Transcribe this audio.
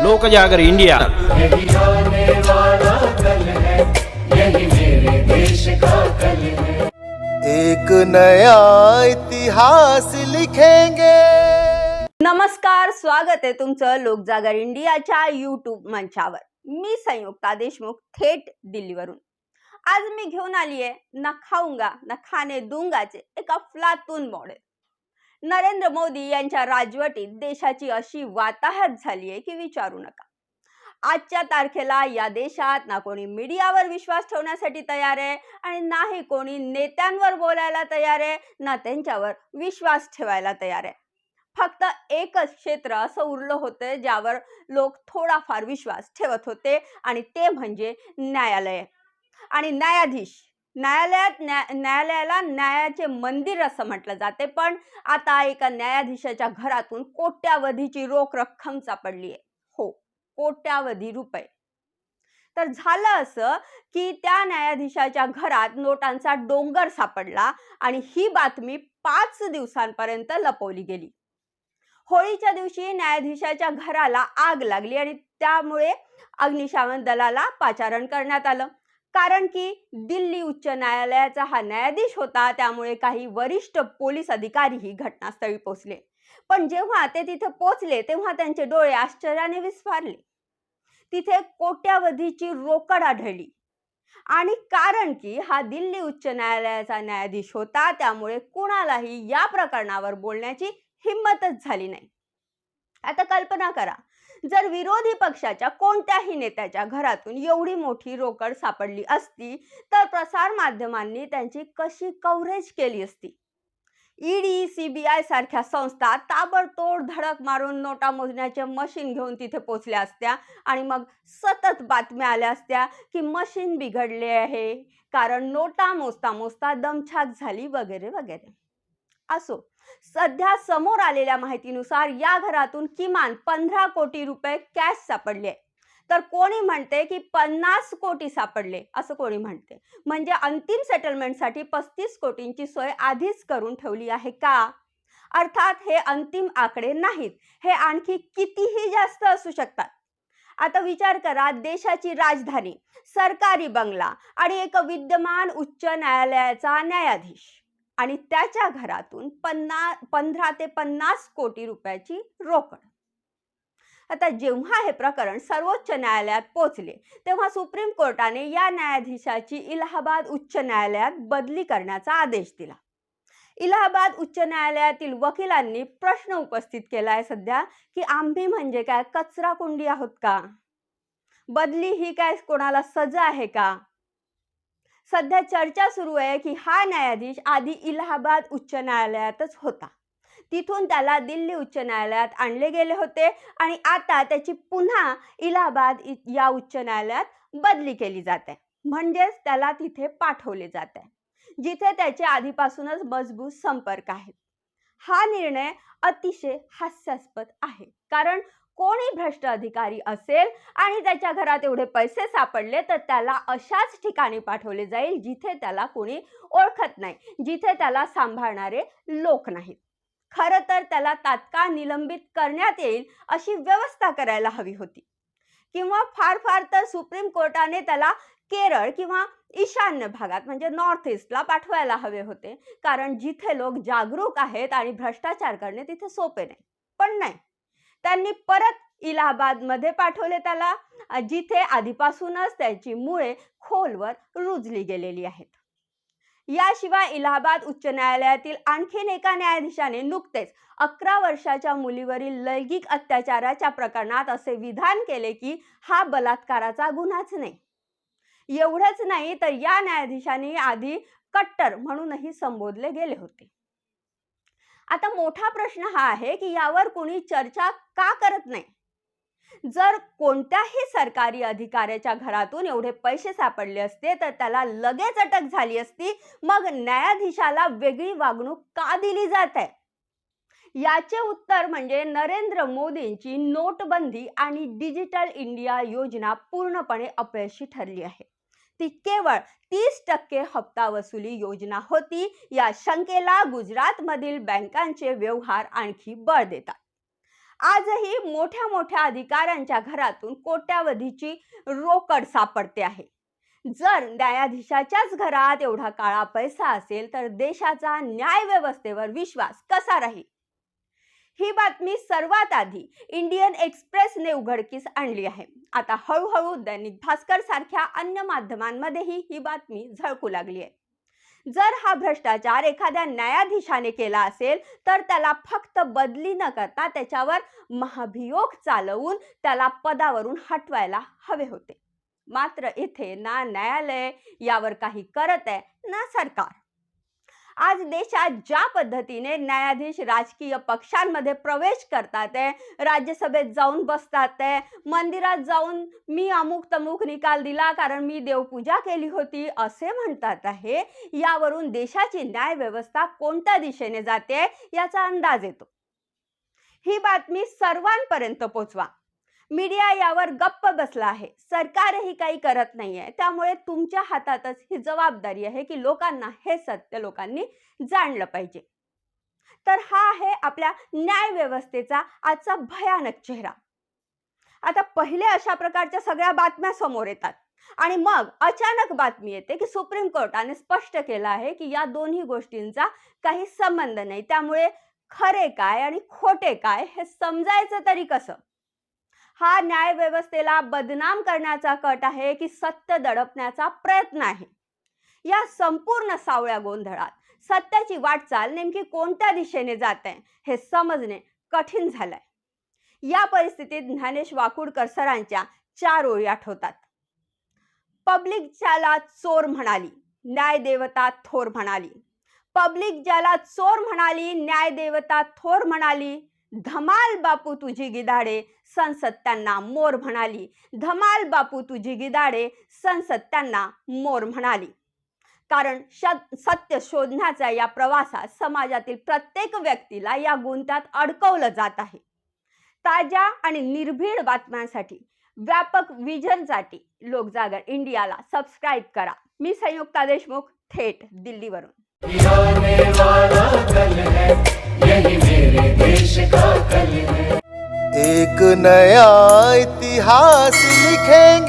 लोक जागर इंडिया। यही आने वाला कल है, यही मेरे देश का कल है। एक नया इतिहास लिखेंगे। नमस्कार, स्वागत आहे तुमचं लोकजागर इंडियाच्या यूट्यूब मंचावर। मी संयुक्ता देशमुख थेट दिल्लीवरून। आज मी घेऊन आली आहे ना खाऊंगा ना खाने दूंगाचे एक अफलातून मॉडेल। नरेंद्र मोदी यांच्या राजवटीत देशाची अशी वाताहत झाली आहे की विचारू नका। आजच्या तारखेला या देशात ना कोणी मीडियावर विश्वास ठेवण्यासाठी तयार आहे आणि नाही कोणी नेत्यांवर बोलायला तयार आहे, ना त्यांच्यावर विश्वास ठेवायला तयार आहे। फक्त एकच क्षेत्र असं उरलं होतं ज्यावर लोक थोडाफार विश्वास ठेवत होते आणि ते म्हणजे न्यायालय आणि न्यायाधीश। न्यायालयाला न्यायाचे मंदिर असं म्हटलं जाते, पण आता एका न्यायाधीशाच्या घरातून कोट्यावधीची रोख रक्कम सापडली आहे। हो, कोट्यावधी रुपये। तर झालं असं की त्या न्यायाधीशाच्या घरात नोटांचा डोंगर सापडला आणि ही बातमी 5 दिवसांपर्यंत लपवली गेली। होळीच्या दिवशी न्यायाधीशाच्या घराला आग लागली आणि त्यामुळे अग्निशमन दलाला पाचारण करण्यात आलं। कारण की दिल्ली उच्च न्यायालयाचा हा न्यायाधीश होता, त्यामुळे काही वरिष्ठ पोलीस अधिकारीही घटनास्थळी पोहोचले। पण जेव्हा ते तिथे पोहोचले तेव्हा त्यांचे डोळे आश्चर्याने विस्फारले। तिथे कोट्यावधीची रोकड आढळली आणि कारण की हा दिल्ली उच्च न्यायालयाचा न्यायाधीश होता, त्यामुळे कुणालाही या प्रकरणावर बोलण्याची हिम्मतच झाली नाही। आता कल्पना करा, जर विरोधी पक्षाच्या कोणत्याही नेत्याच्या घरातून एवढी मोठी रोकड सापडली असती तर प्रसार माध्यमांनी त्यांची कशी कव्हरेज केली असती। ईडी, सीबीआय सारख्या संस्था ताबडतोड धडक मारून नोटा मोजण्याचे मशीन घेऊन तिथे पोहोचल्या असत्या आणि मग सतत बातम्या आल्या असत्या की मशीन बिघडले आहे, कारण नोटा मोजता मोजता दमछाक झाली वगैरे वगैरे। असो, सध्या समोर आलेल्या माहितीनुसार या घरातून किमान 15 कोटी रुपये कॅश सापडले। तर कोणी म्हणते की 50 कोटी सापडले, असं कोणी म्हणते। म्हणजे अंतिम सेटलमेंटसाठी 35 कोटींची सोय आधीच करून ठेवली आहे का? अर्थात हे अंतिम आकडे नाहीत, हे आणखी कितीही जास्त असू शकतात। आता विचार करा, देशाची राजधानी, सरकारी बंगला आणि एक विद्यमान उच्च न्यायालयाचा न्यायाधीश आणि त्याच्या घरातून 15 ते 50 कोटी रुपयाची रोकड। आता जेव्हा हे प्रकरण सर्वोच्च न्यायालयात पोहोचले तेव्हा सुप्रीम कोर्टाने या न्यायाधीशाची इलाहाबाद उच्च न्यायालयात बदली करण्याचा आदेश दिला। इलाहाबाद उच्च न्यायालयातील वकिलांनी प्रश्न उपस्थित केलाय सध्या की आम्ही म्हणजे काय कचरा कुंडी आहोत का? बदली ही काय कोणाला सजा आहे का? सध्या चर्चा सुरू आहे की हा न्यायाधीश आधी इलाहाबाद उच्च न्यायालयातच होता, तिथून त्याला दिल्ली उच्च न्यायालयात आणले गेले होते आणि आता त्याची पुन्हा इलाहाबाद या उच्च न्यायालयात बदली केली जाते, म्हणजेच त्याला तिथे पाठवले जाते जिथे त्याचे आधीपासूनच मजबूत संपर्क आहेत। हा निर्णय अतिशय हास्यास्पद आहे, कारण कोणी भ्रष्ट अधिकारी असेल आणि त्याच्या घरात एवढे पैसे सापडले तर त्याला अशाच ठिकाणी पाठवले जाईल जिथे त्याला कोणी ओळखत नाही, जिथे त्याला सांभाळणारे लोक नाहीत। खरं तर त्याला तात्काळ निलंबित करण्यात येईल अशी व्यवस्था करायला हवी होती, किंवा फार तर सुप्रीम कोर्टाने त्याला केरळ किंवा ईशान्य भागात म्हणजे नॉर्थ ईस्टला पाठवायला हवे होते, कारण जिथे लोक जागरूक आहेत आणि भ्रष्टाचार करणे तिथे सोपे नाही। पण नाही, त्यांनी परत इलाहाबाद मध्ये पाठवले त्याला, जिथे आधीपासूनच त्याची मुळे खोलवर रुजली गेलेली आहेत। याशिवाय इलाहाबाद उच्च न्यायालयातील आणखीन एका न्यायाधीशाने नुकतेच 11 वर्षाच्या मुलीवरील लैंगिक अत्याचाराच्या प्रकरणात असे विधान केले की हा बलात्काराचा गुन्हाच नाही। एवढंच नाही तर या न्यायाधीशाने आधी कट्टर म्हणूनही संबोधले गेले होते। आता मोठा प्रश्न हा आहे की यावर कोणी चर्चा का करत नाही? जर कोणत्याही सरकारी अधिकाऱ्याच्या घरातून एवढे पैसे सापडले असते तर त्याला लगेच अटक झाली असती, मग न्यायाधीशाला वेगळी वागणूक का दिली जात आहे? याचे उत्तर म्हणजे नरेंद्र मोदींची नोटबंदी आणि डिजिटल इंडिया योजना पूर्णपणे अपयशी ठरली आहे। ती केवळ 30% हप्ता वसुली योजना होती। या शंकेला गुजरातमधील बँकांचे व्यवहार आणखी बळ देतात। आजही मोठ्या मोठ्या अधिकाऱ्यांच्या घरातून कोट्यावधीची रोकड सापडते आहे. जर न्यायाधीशाच्याच घरात एवढा काळा पैसा असेल तर देशाचा न्याय व्यवस्थेवर विश्वास कसा राहील? ही बातमी सर्वात आधी इंडियन एक्सप्रेसने उघडकीस आणली आहे. आता हळूहळू दैनिक भास्कर सारख्या अन्य माध्यमांमध्येही ही बातमी झळकू लागली आहे. जर हा भ्रष्टाचार एखाद्या न्यायाधीशाने केला असेल तर त्याला फक्त बदली न करता त्याच्यावर महाभियोग चालवून त्याला पदावरून हटवायला हवे होते. मात्र इथे ना न्यायालय यावर काही करत आहे ना सरकार. आज देशात ज्या पद्धतीने न्यायाधीश राजकीय पक्षांमध्ये प्रवेश करतात आहे, राज्यसभेत जाऊन बसतात आहे, मंदिरात जाऊन मी अमुक तमुक निकाल दिला कारण मी देवपूजा केली होती असे म्हणतात आहे, यावरून देशाची न्याय व्यवस्था कोणत्या दिशेने जाते याचा अंदाज येतो. ही बातमी सर्वांपर्यंत पोहोचवा. मीडिया यावर गप्प बसला आहे, सरकारही काही करत नाहीये. त्यामुळे तुमच्या हातातच ही जबाबदारी आहे की लोकांना हे सत्य लोकांनी जाणलं पाहिजे. तर हा आहे आपल्या न्याय व्यवस्थेचा आजचा भयानक चेहरा. आता पहिले अशा प्रकारच्या सगळ्या बातम्या समोर येतात आणि मग अचानक बातमी येते की सुप्रीम कोर्टाने स्पष्ट केलं आहे की या दोन्ही गोष्टींचा काही संबंध नाही. त्यामुळे खरे काय आणि खोटे काय हे समजायचं तरी कसं? हा न्याय व्यवस्थेला बदनाम करण्याचा कट आहे की सत्य दडपण्याचा प्रयत्न आहे? या संपूर्ण सावळ्या गोंधळात सत्याची वाटचाल नेमकी कोणत्या दिशेने जात आहे हे समजणे कठीण झालंय. या परिस्थितीत ज्ञानेश वाकुडकर सरांच्या 4 ओळी आठवतात. पब्लिक ज्याला चोर म्हणाली, न्याय देवता थोर म्हणाली. पब्लिक ज्याला चोर म्हणाली, न्याय देवता थोर म्हणाली. धमाल बापू तुझी गिधाडे, संसद त्यांना मोर म्हणाली. धमाल बापू तुझी गिधाडे, संसद त्यांना मोर म्हणाली. कारण सत्य शोधण्याच्या या प्रवासात समाजातील प्रत्येक व्यक्तीला या गुंत्यात अडकवलं जात आहे. ताज्या आणि निर्भीड बातम्यांसाठी, व्यापक विजनसाठी लोकजागर इंडियाला सबस्क्राईब करा. मी संयुक्ता देशमुख, थेट दिल्लीवरून. आने वाला कल है, यही मेरे देश का कल है. एक नया इतिहास लिखेंगे.